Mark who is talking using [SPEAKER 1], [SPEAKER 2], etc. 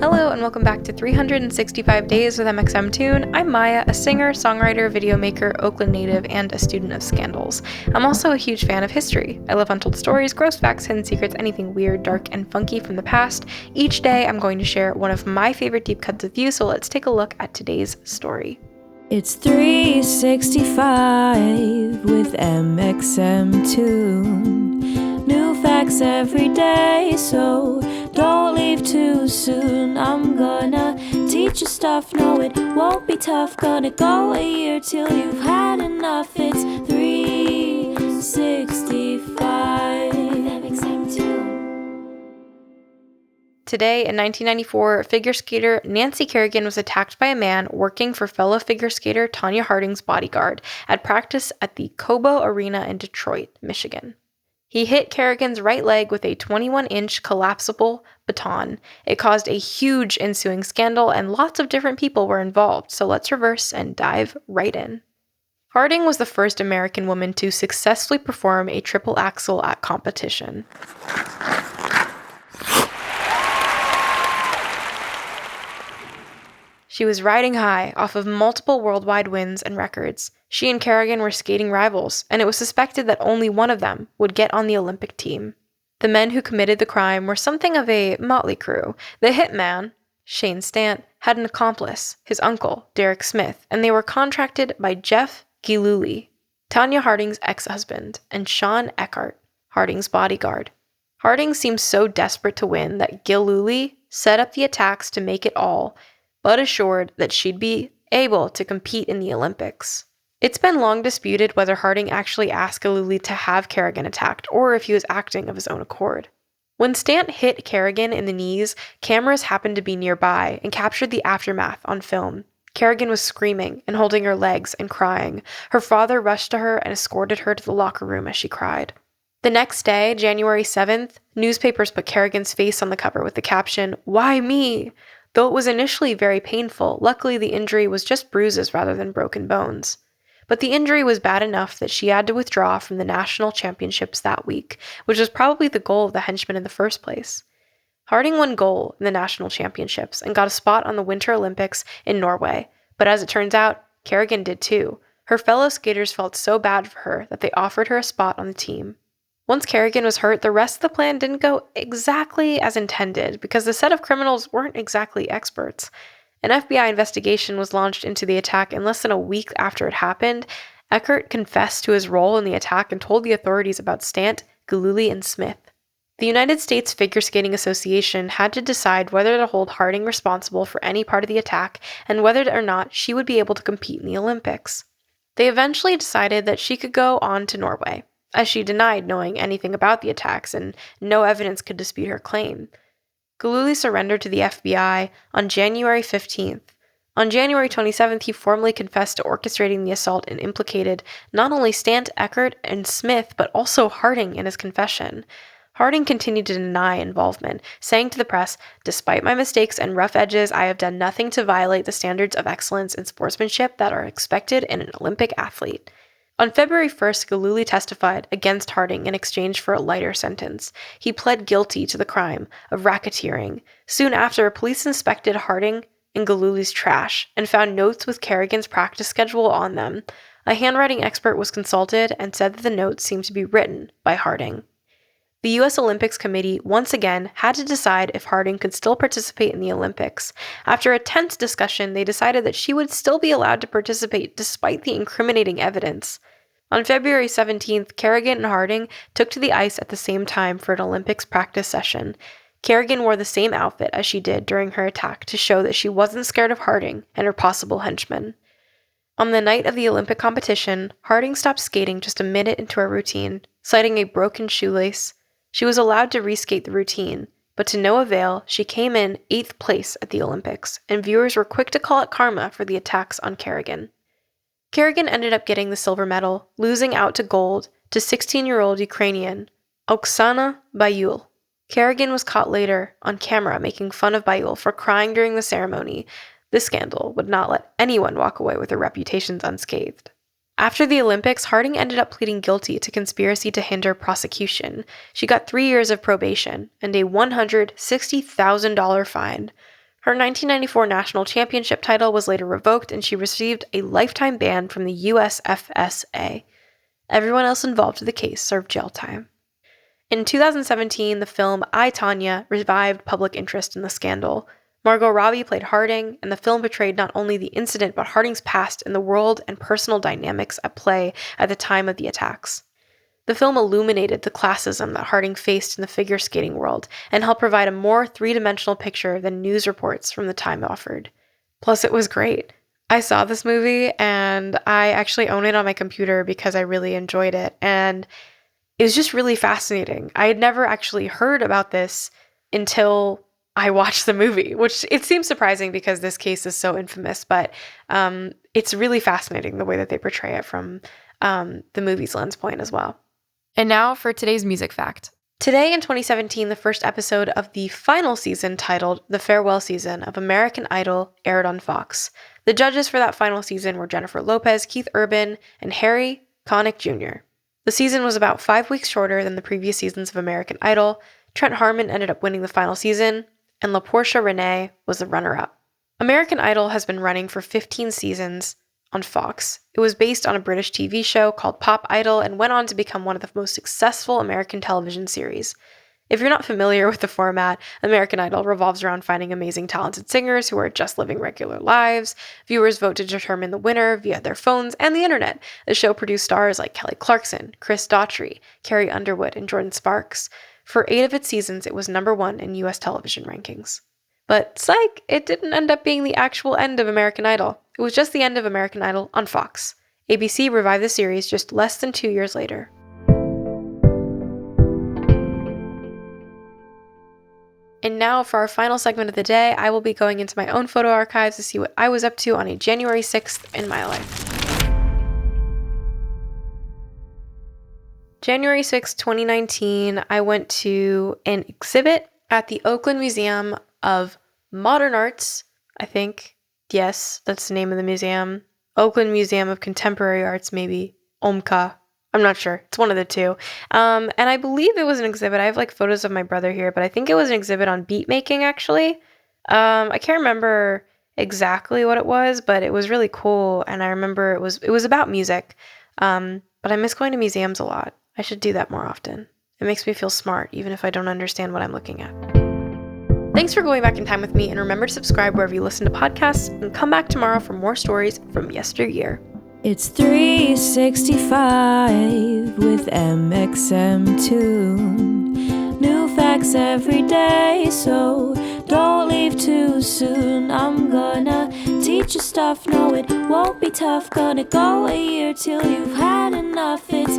[SPEAKER 1] Hello and welcome back to 365 Days with mxmtoon. I'm Maia, a singer, songwriter, video maker, Oakland native, and a student of scandals. I'm also a huge fan of history. I love untold stories, gross facts, hidden secrets, anything weird, dark, and funky from the past. Each day I'm going to share one of my favorite deep cuts with you, so let's take a look at today's story.
[SPEAKER 2] It's 365 with mxmtoon. New facts every day, so don't leave too soon. I'm gonna teach you stuff, no it won't be tough. Gonna go a year till you've had enough. It's 365 mxmtoon.
[SPEAKER 1] Today, in 1994, figure skater Nancy Kerrigan was attacked by a man working for fellow figure skater Tonya Harding's bodyguard at practice at the Cobo Arena in Detroit, Michigan. He hit Kerrigan's right leg with a 21-inch collapsible baton. It caused a huge ensuing scandal, and lots of different people were involved, so let's reverse and dive right in. Harding was the first American woman to successfully perform a triple axel at competition. She was riding high off of multiple worldwide wins and records. She and Kerrigan were skating rivals, and it was suspected that only one of them would get on the Olympic team. The men who committed the crime were something of a motley crew. The hitman, Shane Stant, had an accomplice, his uncle, Derek Smith, and they were contracted by Jeff Gillooly, Tonya Harding's ex-husband, and Sean Eckhart, Harding's bodyguard. Harding seemed so desperate to win that Gillooly set up the attacks to make it all, but assured that she'd be able to compete in the Olympics. It's been long disputed whether Harding actually asked Gillooly to have Kerrigan attacked, or if he was acting of his own accord. When Stant hit Kerrigan in the knees, cameras happened to be nearby and captured the aftermath on film. Kerrigan was screaming and holding her legs and crying. Her father rushed to her and escorted her to the locker room as she cried. The next day, January 7th, newspapers put Kerrigan's face on the cover with the caption, "Why me?" Though it was initially very painful, luckily the injury was just bruises rather than broken bones. But the injury was bad enough that she had to withdraw from the national championships that week, which was probably the goal of the henchmen in the first place. Harding won gold in the national championships and got a spot on the Winter Olympics in Norway, but as it turns out, Kerrigan did too. Her fellow skaters felt so bad for her that they offered her a spot on the team. Once Kerrigan was hurt, the rest of the plan didn't go exactly as intended because the set of criminals weren't exactly experts. An FBI investigation was launched into the attack, and less than a week after it happened, Eckhart confessed to his role in the attack and told the authorities about Stant, Gillooly, and Smith. The United States Figure Skating Association had to decide whether to hold Harding responsible for any part of the attack and whether or not she would be able to compete in the Olympics. They eventually decided that she could go on to Norway, as she denied knowing anything about the attacks and no evidence could dispute her claim. Gillooly surrendered to the FBI on January 15th. On January 27th, he formally confessed to orchestrating the assault and implicated not only Stant, Eckhart, and Smith, but also Harding in his confession. Harding continued to deny involvement, saying to the press, "Despite my mistakes and rough edges, I have done nothing to violate the standards of excellence and sportsmanship that are expected in an Olympic athlete." On February 1st, Gillooly testified against Harding in exchange for a lighter sentence. He pled guilty to the crime of racketeering. Soon after, police inspected Harding and Gillooly's trash and found notes with Kerrigan's practice schedule on them. A handwriting expert was consulted and said that the notes seemed to be written by Harding. The U.S. Olympics Committee once again had to decide if Harding could still participate in the Olympics. After a tense discussion, they decided that she would still be allowed to participate despite the incriminating evidence. On February 17th, Kerrigan and Harding took to the ice at the same time for an Olympics practice session. Kerrigan wore the same outfit as she did during her attack to show that she wasn't scared of Harding and her possible henchmen. On the night of the Olympic competition, Harding stopped skating just a minute into her routine, citing a broken shoelace. She was allowed to reskate the routine, but to no avail, she came in 8th place at the Olympics, and viewers were quick to call it karma for the attacks on Kerrigan. Kerrigan ended up getting the silver medal, losing out to gold to 16-year-old Ukrainian Oksana Bayul. Kerrigan was caught later on camera making fun of Bayul for crying during the ceremony. This scandal would not let anyone walk away with their reputations unscathed. After the Olympics, Harding ended up pleading guilty to conspiracy to hinder prosecution. She got 3 years of probation and a $160,000 fine. Her 1994 national championship title was later revoked, and she received a lifetime ban from the USFSA. Everyone else involved in the case served jail time. In 2017, the film I, Tonya revived public interest in the scandal. Margot Robbie played Harding, and the film portrayed not only the incident but Harding's past and the world and personal dynamics at play at the time of the attacks. The film illuminated the classism that Harding faced in the figure skating world and helped provide a more three-dimensional picture than news reports from the time offered. Plus, it was great. I saw this movie, and I actually own it on my computer because I really enjoyed it, and it was just really fascinating. I had never actually heard about this until I watched the movie, which it seems surprising because this case is so infamous, but it's really fascinating the way that they portray it from the movie's lens point as well. And now for today's music fact. Today in 2017, the first episode of the final season, titled The Farewell Season of American Idol, aired on Fox. The judges for that final season were Jennifer Lopez, Keith Urban, and Harry Connick Jr. The season was about 5 weeks shorter than the previous seasons of American Idol. Trent Harmon ended up winning the final season, and LaPortia Renee was the runner-up. American Idol has been running for 15 seasons on Fox. It was based on a British TV show called Pop Idol and went on to become one of the most successful American television series. If you're not familiar with the format, American Idol revolves around finding amazing talented singers who are just living regular lives. Viewers vote to determine the winner via their phones and the internet. The show produced stars like Kelly Clarkson, Chris Daughtry, Carrie Underwood, and Jordan Sparks. For 8 of its seasons, it was number 1 in US television rankings. But psych, it didn't end up being the actual end of American Idol. It was just the end of American Idol on Fox. ABC revived the series just less than 2 years later. And now for our final segment of the day, I will be going into my own photo archives to see what I was up to on a January 6th in my life. January 6th, 2019, I went to an exhibit at the Oakland Museum of Modern Arts, I think. Yes, that's the name of the museum. Oakland Museum of Contemporary Arts, maybe. OMCA. I'm not sure. It's one of the two. And I believe it was an exhibit. I have like photos of my brother here, but I think it was an exhibit on beat making, actually. I can't remember exactly what it was, but it was really cool. And I remember it was about music. But I miss going to museums a lot. I should do that more often. It makes me feel smart, even if I don't understand what I'm looking at. Thanks for going back in time with me, and remember to subscribe wherever you listen to podcasts, and come back tomorrow for more stories from yesteryear.
[SPEAKER 2] It's 365 with mxmtoon. New facts every day, so don't leave too soon. I'm gonna teach you stuff, no it won't be tough. Gonna go a year till you've had enough. It's